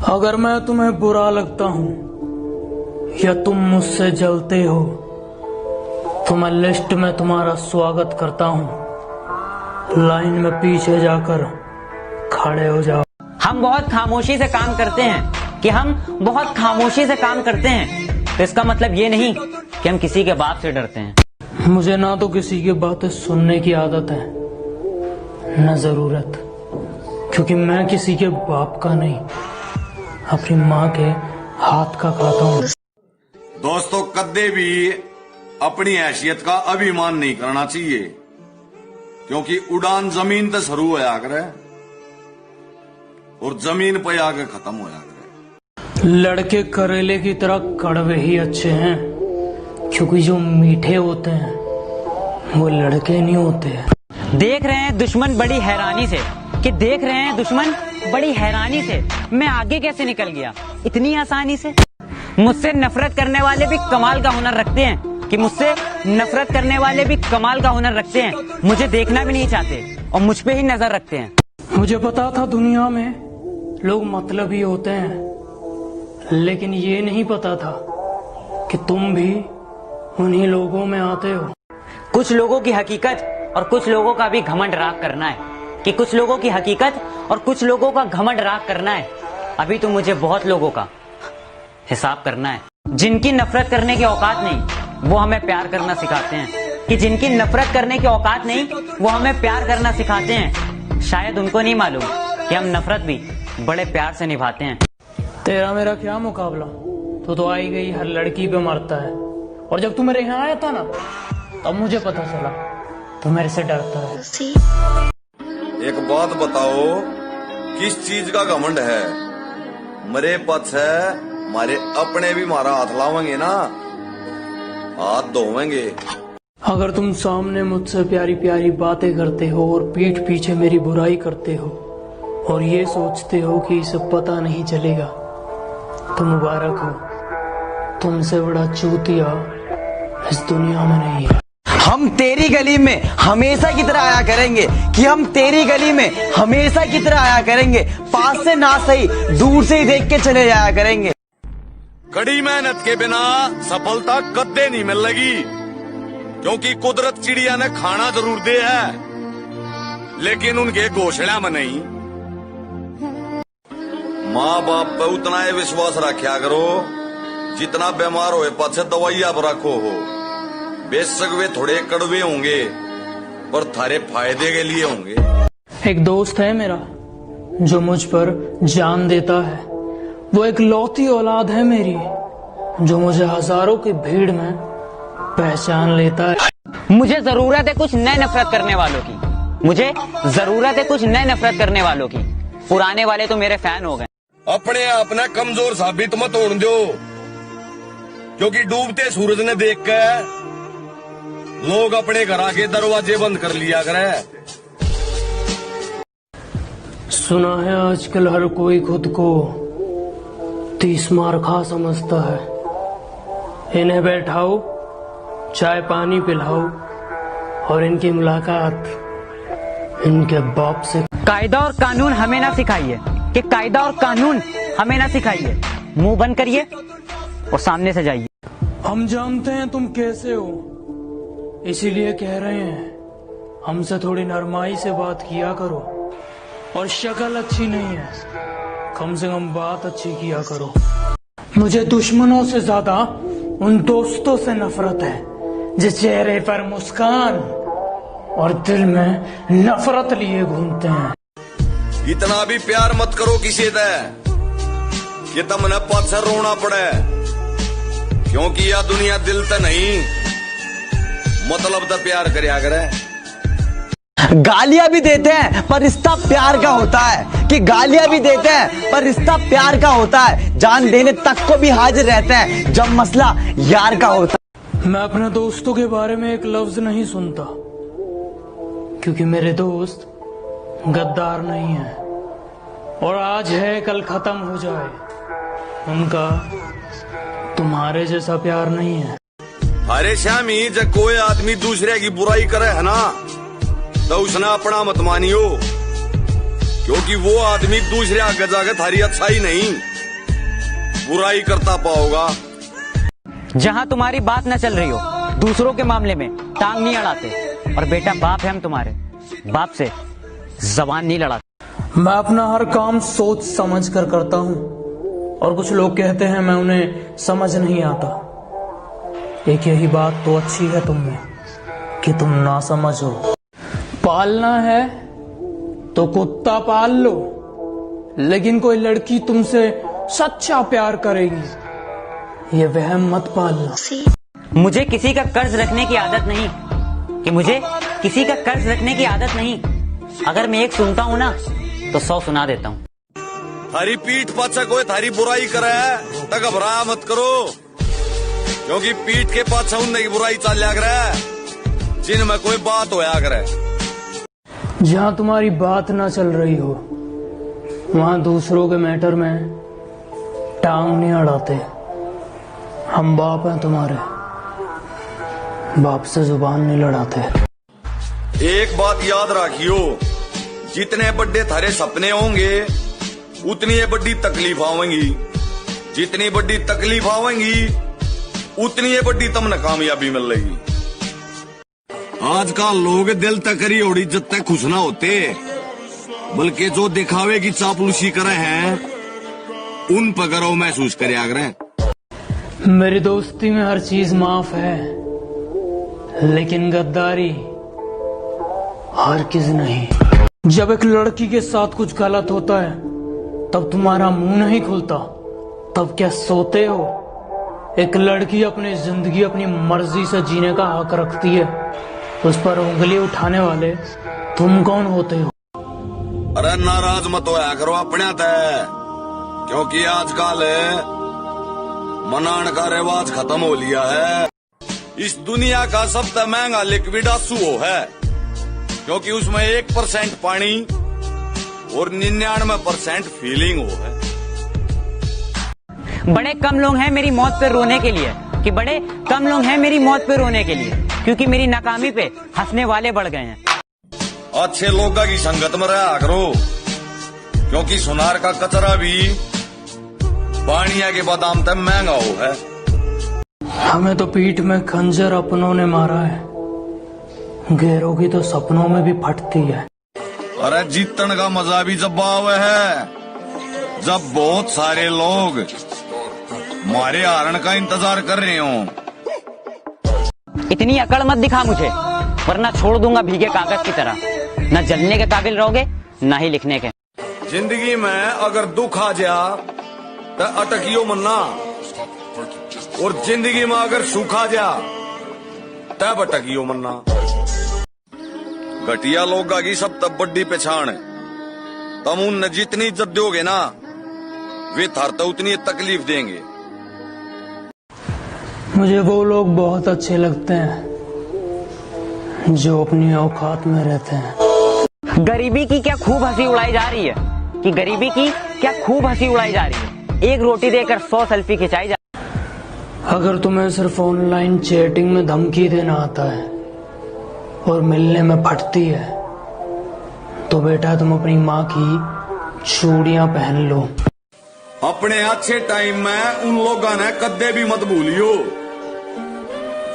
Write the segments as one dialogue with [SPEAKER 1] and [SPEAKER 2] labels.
[SPEAKER 1] अगर मैं तुम्हें बुरा लगता हूँ या तुम मुझसे जलते हो तो मैं लिस्ट में तुम्हारा स्वागत करता हूँ। लाइन में पीछे जाकर खड़े हो जाओ।
[SPEAKER 2] हम बहुत खामोशी से काम करते हैं हम बहुत खामोशी से काम करते हैं, तो इसका मतलब ये नहीं कि हम किसी के बाप से डरते हैं।
[SPEAKER 1] मुझे ना तो किसी की बातें सुनने की आदत है न जरूरत, क्योंकि मैं किसी के बाप का नहीं, अपनी माँ के हाथ का खाता हूँ।
[SPEAKER 3] दोस्तों, कदे भी अपनी हैसियत का अभिमान नहीं करना चाहिए, क्योंकि उड़ान जमीन से शुरू होया करे और जमीन पे आके खत्म होया करे।
[SPEAKER 1] लड़के करेले की तरह कड़वे ही अच्छे हैं, क्योंकि जो मीठे होते हैं वो लड़के नहीं होते हैं।
[SPEAKER 2] देख रहे हैं दुश्मन बड़ी हैरानी से मैं आगे कैसे निकल गया इतनी आसानी से। मुझसे नफरत करने वाले भी कमाल का हुनर रखते हैं मुझे देखना भी नहीं चाहते और मुझ पे ही नजर रखते हैं।
[SPEAKER 1] मुझे पता था दुनिया में लोग मतलब ही होते हैं, लेकिन ये नहीं पता था कि तुम भी उन्हीं लोगों में आते हो।
[SPEAKER 2] कुछ लोगों की हकीकत और कुछ लोगों का भी घमंड राख करना है अभी तो मुझे बहुत लोगों का हिसाब करना है। जिनकी नफरत करने की औकात नहीं वो हमें प्यार करना सिखाते हैं शायद उनको नहीं मालूम कि हम नफरत भी बड़े प्यार से निभाते हैं।
[SPEAKER 1] तेरा मेरा क्या मुकाबला, तो आई गई हर लड़की पे मरता है, और जब तू मेरे यहाँ आया था ना तब मुझे पता चला तू मेरे से डरता है।
[SPEAKER 3] एक बात बताओ, किस चीज का घमंड है? मरे पथ है, मारे अपने भी मारा हाथ लावेंगे ना, हाथ धोवेंगे।
[SPEAKER 1] अगर तुम सामने मुझसे प्यारी प्यारी बातें करते हो और पीठ पीछे मेरी बुराई करते हो और ये सोचते हो कि इसे पता नहीं चलेगा, तो मुबारक हो, तुमसे बड़ा चूतिया इस दुनिया में नहीं है।
[SPEAKER 4] हम तेरी गली में हमेशा की तरह आया करेंगे, पास से ना सही दूर से ही देख के चले जाया करेंगे।
[SPEAKER 3] कड़ी मेहनत के बिना सफलता कदे नहीं मिल लगी, क्योंकि कुदरत चिड़िया ने खाना जरूर दे है, लेकिन उनके घोषणा में नहीं। माँ बाप पे उतना ही विश्वास रखा करो जितना बीमार होए पाछे दवाइयां पर रखो हो। बेशक वे थोड़े कड़वे होंगे पर थारे फायदे के लिए होंगे।
[SPEAKER 1] एक दोस्त है मेरा जो मुझ पर जान देता है, वो एक लौती औलाद है मेरी जो मुझे हजारों की भीड़ में पहचान लेता है।
[SPEAKER 2] मुझे जरूरत है कुछ नए नफरत करने वालों की। पुराने वाले तो मेरे फैन हो गए।
[SPEAKER 3] अपने आप ने कमजोर साबित मत होने दो, क्योंकि डूबते सूरज ने देख के लोग अपने घर आके दरवाजे बंद कर लिया करे।
[SPEAKER 1] सुना है आजकल हर कोई खुद को 30 मार खा समझता है। इन्हें बैठाओ, चाय पानी पिलाओ और इनकी मुलाकात इनके बाप से।
[SPEAKER 2] कायदा और कानून हमें ना सिखाइए, मुंह बंद करिए और सामने से जाइए।
[SPEAKER 1] हम जानते हैं तुम कैसे हो, इसीलिए कह रहे हैं हमसे थोड़ी नरमाई से बात किया करो, और शक्ल अच्छी नहीं है, कम से कम बात अच्छी किया करो। मुझे दुश्मनों से ज्यादा उन दोस्तों से नफरत है जिस चेहरे पर मुस्कान और दिल में नफरत लिए घूमते हैं।
[SPEAKER 3] इतना भी प्यार मत करो किसी से कि तुमने पाछे रोना पड़े, क्योंकि यह दुनिया दिल से नहीं मतलब तो प्यार करया करे।
[SPEAKER 4] गालियां भी देते हैं पर रिश्ता प्यार का होता है जान देने तक को भी हाजिर रहते हैं जब मसला यार का होता है।
[SPEAKER 1] मैं अपने दोस्तों के बारे में एक लफ्ज नहीं सुनता, क्योंकि मेरे दोस्त गद्दार नहीं है, और आज है कल खत्म हो जाए, उनका तुम्हारे जैसा प्यार नहीं है।
[SPEAKER 3] अरे श्यामी, जब कोई आदमी दूसरे की बुराई करे है ना, तो उसने अपना मत मानियो, क्योंकि वो आदमी दूसरे आगे जाकर थारी अच्छाई नहीं बुराई करता पाओगा।
[SPEAKER 2] जहां तुम्हारी बात न चल रही हो, दूसरों के मामले में टांग नहीं अड़ाते। और बेटा, बाप है हम तुम्हारे, बाप से जबान नहीं लड़ाते।
[SPEAKER 1] मैं अपना हर काम सोच समझ कर करता हूँ, और कुछ लोग कहते हैं मैं उन्हें समझ नहीं आता। एक यही बात तो अच्छी है तुम में कि तुम ना समझ हो। पालना है तो कुत्ता पाल लो, लेकिन कोई लड़की तुमसे सच्चा प्यार करेगी ये वहम मत पालना।
[SPEAKER 2] मुझे किसी का कर्ज रखने की आदत नहीं, कि मुझे किसी का कर्ज रखने की आदत नहीं। अगर मैं एक सुनता हूँ ना तो 100 सुना देता हूँ।
[SPEAKER 3] थारी पीठ पाछे कोई थारी बुराई करे तो घबराया मत करो, क्योंकि पीठ के पाछे उनकी बुराई चलिया करे जिनमें कोई बात होया करे।
[SPEAKER 1] जहां तुम्हारी बात ना चल रही हो वहां दूसरों के मैटर में टांग नहीं अड़ाते। हम बाप हैं तुम्हारे, बाप से जुबान नहीं लड़ाते।
[SPEAKER 3] एक बात याद रखियो, जितने बड़े थारे सपने होंगे उतनी ये बड़ी तकलीफ आवेंगी, जितनी बड़ी तकलीफ आवेंगी उतनी ये बड़ी तुमने कामयाबी मिल रही। आजकल लोग दिल तक करी और इज्जत तक खुश ना होते, बल्कि जो दिखावे की चापलूसी करे हैं उन पर गर्व महसूस करे। अगर
[SPEAKER 1] मेरी दोस्ती में हर चीज माफ है, लेकिन गद्दारी हर किस नहीं। जब एक लड़की के साथ कुछ गलत होता है तब तुम्हारा मुंह नहीं खुलता, तब क्या सोते हो? एक लड़की अपनी जिंदगी अपनी मर्जी से जीने का हक रखती है, उस पर उंगली उठाने वाले तुम कौन होते हो?
[SPEAKER 3] अरे नाराज मत होया करो अपने तय, क्योंकि आजकल मनान का रिवाज खत्म हो लिया है। इस दुनिया का सबसे महंगा लिक्विड आंसू है, क्योंकि उसमें 1% पानी और 99% फीलिंग है।
[SPEAKER 2] बड़े कम लोग हैं मेरी मौत पे रोने के लिए, कि बड़े कम लोग हैं मेरी मौत पे रोने के लिए, क्योंकि मेरी नाकामी पे हंसने वाले बढ़ गए हैं।
[SPEAKER 3] अच्छे लोगों की संगत में रहा करो, क्योंकि सुनार का कचरा भी बानिया के बादाम तक महंगा है।
[SPEAKER 1] हमें तो पीठ में खंजर अपनों ने मारा है, गैरों की तो सपनों में भी फटती है।
[SPEAKER 3] अरे जीतन का मजा भी जब आवे है, जब बहुत सारे लोग मारे हारण का इंतजार कर रहे हो।
[SPEAKER 2] इतनी अकड़ मत दिखा मुझे, वरना छोड़ दूंगा भीगे कागज की तरह। न जलने के काबिल रहोगे न ही लिखने के।
[SPEAKER 3] जिंदगी में अगर दुख आ जा तो अटकियो मन्ना, और जिंदगी में अगर सुख आ जा तब अटकियो मन्ना। घटिया लोगा की सब तब बड़ी पहचान है, तुम उन जितनी इज्जत दोगे ना वे थार तो उतनी तकलीफ देंगे।
[SPEAKER 1] मुझे वो लोग बहुत अच्छे लगते हैं जो अपनी औकात में रहते हैं।
[SPEAKER 2] गरीबी की क्या खूब हंसी उड़ाई जा रही है, कि गरीबी की क्या खूब हंसी उड़ाई जा रही है। एक रोटी देकर 100 सेल्फी खिंचाई जा।
[SPEAKER 1] अगर तुम्हें सिर्फ ऑनलाइन चैटिंग में धमकी देना आता है और मिलने में फटती है, तो बेटा तुम अपनी माँ की चूड़ियां पहन लो।
[SPEAKER 3] अपने अच्छे टाइम में उन लोगों ने कदे भी मत भूलियो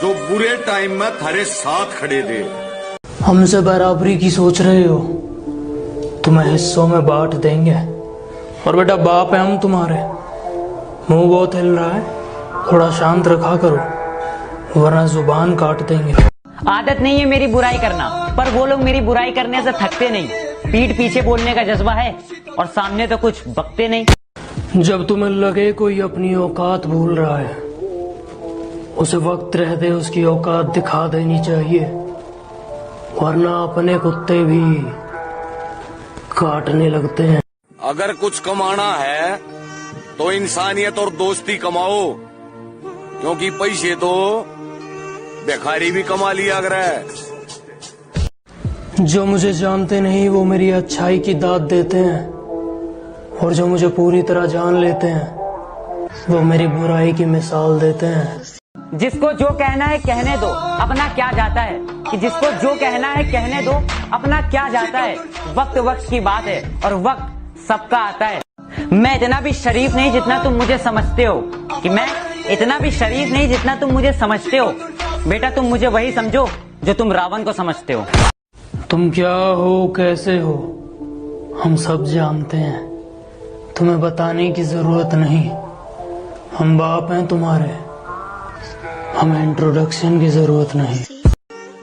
[SPEAKER 3] जो बुरे टाइम में थारे साथ खड़े थे।
[SPEAKER 1] हमसे बराबरी की सोच रहे हो, तुम्हें हिस्सों में बांट देंगे। और बेटा बाप है हम तुम्हारे, मुंह बहुत हिल रहा है, थोड़ा शांत रखा करो वरना जुबान काट देंगे।
[SPEAKER 2] आदत नहीं है मेरी बुराई करना, पर वो लोग मेरी बुराई करने से थकते नहीं। पीठ पीछे बोलने का जज्बा है और सामने तो कुछ बकते नहीं।
[SPEAKER 1] जब तुम्हें लगे कोई अपनी औकात भूल रहा है, उसे वक्त रहते उसकी औकात दिखा देनी चाहिए, वरना अपने कुत्ते भी काटने लगते हैं।
[SPEAKER 3] अगर कुछ कमाना है तो इंसानियत और दोस्ती कमाओ, क्योंकि पैसे तो बेकारी भी कमा लिया करे।
[SPEAKER 1] जो मुझे जानते नहीं वो मेरी अच्छाई की दाद देते हैं, और जो मुझे पूरी तरह जान लेते हैं वो मेरी बुराई की मिसाल देते हैं।
[SPEAKER 2] जिसको जो कहना है कहने दो, अपना क्या जाता है। कि जिसको जो कहना है कहने दो, अपना क्या जाता है। वक्त वक्त की बात है और वक्त सबका आता है। मैं इतना भी शरीफ नहीं जितना तुम मुझे समझते हो, कि मैं इतना भी शरीफ नहीं जितना तुम मुझे समझते हो। बेटा तुम मुझे वही समझो जो तुम रावण को समझते हो।
[SPEAKER 1] तुम क्या हो, कैसे हो, हम सब जानते हैं। तुम्हें बताने की जरूरत नहीं। हम बाप हैं तुम्हारे, हमें इंट्रोडक्शन की जरूरत नहीं।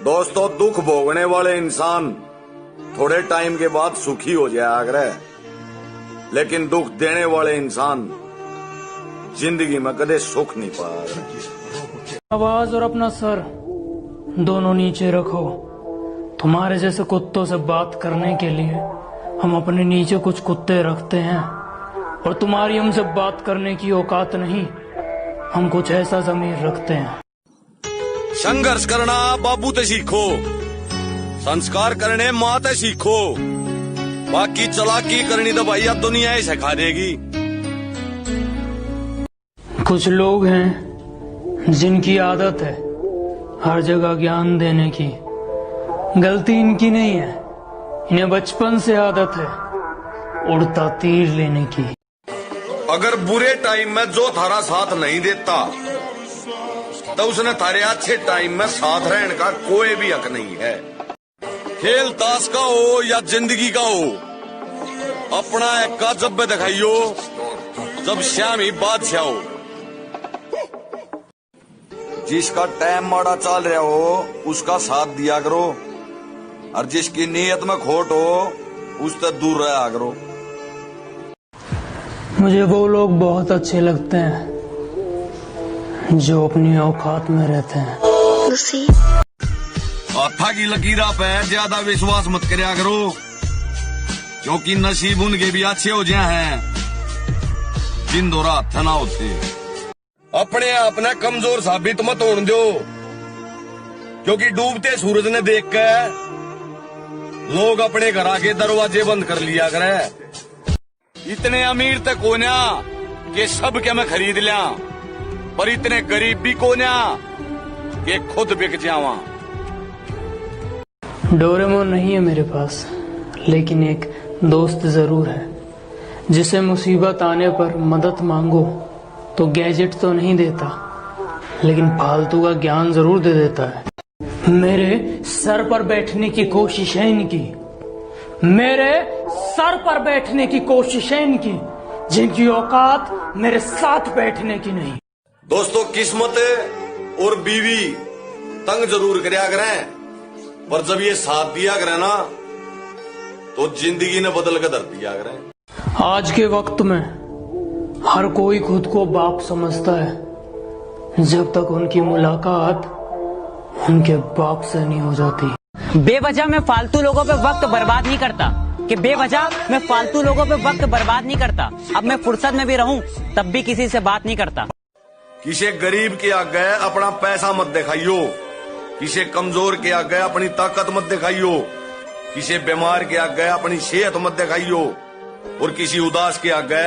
[SPEAKER 3] दोस्तों, दुख भोगने वाले इंसान थोड़े टाइम के बाद सुखी हो जाया करे, लेकिन दुख देने वाले इंसान जिंदगी में कदे सुख नहीं पाया।
[SPEAKER 1] आवाज और अपना सर दोनों नीचे रखो। तुम्हारे जैसे कुत्तों से बात करने के लिए हम अपने नीचे कुछ कुत्ते रखते हैं, और तुम्हारी हमसे बात करने की औकात नहीं। हम कुछ ऐसा ज़मीर रखते हैं।
[SPEAKER 3] संघर्ष करना बाबू ते सीखो, संस्कार करने माँ ते सीखो, बाकी चालाकी करनी तो भैया दुनिया ही सिखा देगी।
[SPEAKER 1] कुछ लोग हैं जिनकी आदत है हर जगह ज्ञान देने की। गलती इनकी नहीं है, इन्हें बचपन से आदत है उड़ता तीर लेने की।
[SPEAKER 3] अगर बुरे टाइम में जो थारा साथ नहीं देता तो उसने थारे अच्छे टाइम में साथ रहने का कोई भी हक नहीं है। खेल ताश का हो या जिंदगी का हो, अपना एक का जब दिखाइयो जब श्याम ही बादशाह हो। जिसका टाइम माड़ा चल रहा हो उसका साथ दिया करो, और जिसकी नीयत में खोट हो उससे दूर रहा करो।
[SPEAKER 1] मुझे वो लोग बहुत अच्छे लगते हैं जो अपनी औकात में रहते हैं।
[SPEAKER 3] हाथा की लकीरा पे ज्यादा विश्वास मत करया करो, क्योंकि नसीब उनके भी अच्छे हो जाए हैं जिन दो रात ना होते। अपने आप ने कमजोर साबित मत होने दो, क्योंकि डूबते सूरज ने देख के लोग अपने घर आके दरवाजे बंद कर लिया करे। इतने अमीर तक कोन्या कि सब के मैं खरीद लिया, पर इतने गरीब भी कोन्या कि खुद बिक जावा।
[SPEAKER 1] डोरेमोन नहीं है मेरे पास, लेकिन एक दोस्त जरूर है जिसे मुसीबत आने पर मदद मांगो तो गैजेट तो नहीं देता, लेकिन फालतू का ज्ञान जरूर दे देता है। मेरे सर पर बैठने की कोशिश है इनकी, मेरे सर पर बैठने की कोशिश है इनकी, जिनकी औकात मेरे साथ बैठने की नहीं।
[SPEAKER 3] दोस्तों, किस्मत और बीवी तंग जरूर करया करें, पर जब ये साथ दिया करे ना तो जिंदगी ने बदल कर धर दिया करें।
[SPEAKER 1] आज के वक्त में हर कोई खुद को बाप समझता है जब तक उनकी मुलाकात उनके बाप से नहीं हो जाती।
[SPEAKER 2] बेवजह मैं फालतू लोगों पे वक्त बर्बाद नहीं करता, कि बेवजह मैं फालतू लोगों पे वक्त बर्बाद नहीं करता। अब मैं फुर्सत में भी रहूं तब भी किसी से बात नहीं करता।
[SPEAKER 3] किसी गरीब के आगे अपना पैसा मत दिखाइयो, किसी कमजोर के आगे अपनी ताकत मत दिखाइयो, किसी बीमार के आगे अपनी सेहत मत दिखाइयो, और किसी उदास के आगे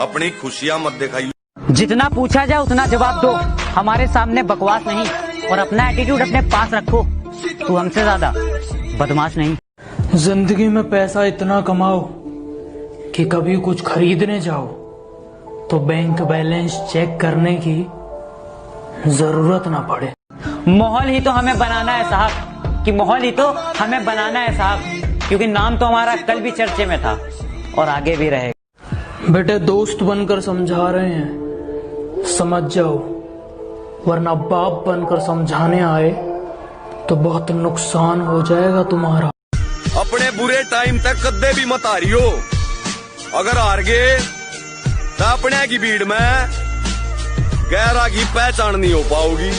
[SPEAKER 3] अपनी खुशियां मत दिखाइयो।
[SPEAKER 2] जितना पूछा जाए उतना जवाब दो, हमारे सामने बकवास नहीं, और अपना एटीट्यूड अपने पास रखो। तू हमसे ज्यादा बदमाश नहीं।
[SPEAKER 1] जिंदगी में पैसा इतना कमाओ कि कभी कुछ खरीदने जाओ तो बैंक बैलेंस चेक करने की जरूरत ना पड़े।
[SPEAKER 2] माहौल ही तो हमें बनाना है साहब, कि माहौल ही तो हमें बनाना है साहब, क्योंकि नाम तो हमारा कल भी चर्चे में था और आगे भी रहेगा।
[SPEAKER 1] बेटे, दोस्त बनकर समझा रहे हैं, समझ जाओ, वरना बाप बनकर समझाने आए तो बहुत नुकसान हो जाएगा तुम्हारा।
[SPEAKER 3] अपने बुरे टाइम तक कदे भी मत हारियो, अगर हार गए तो अपने की भीड़ में गहरा की पहचान नहीं हो पाओगी।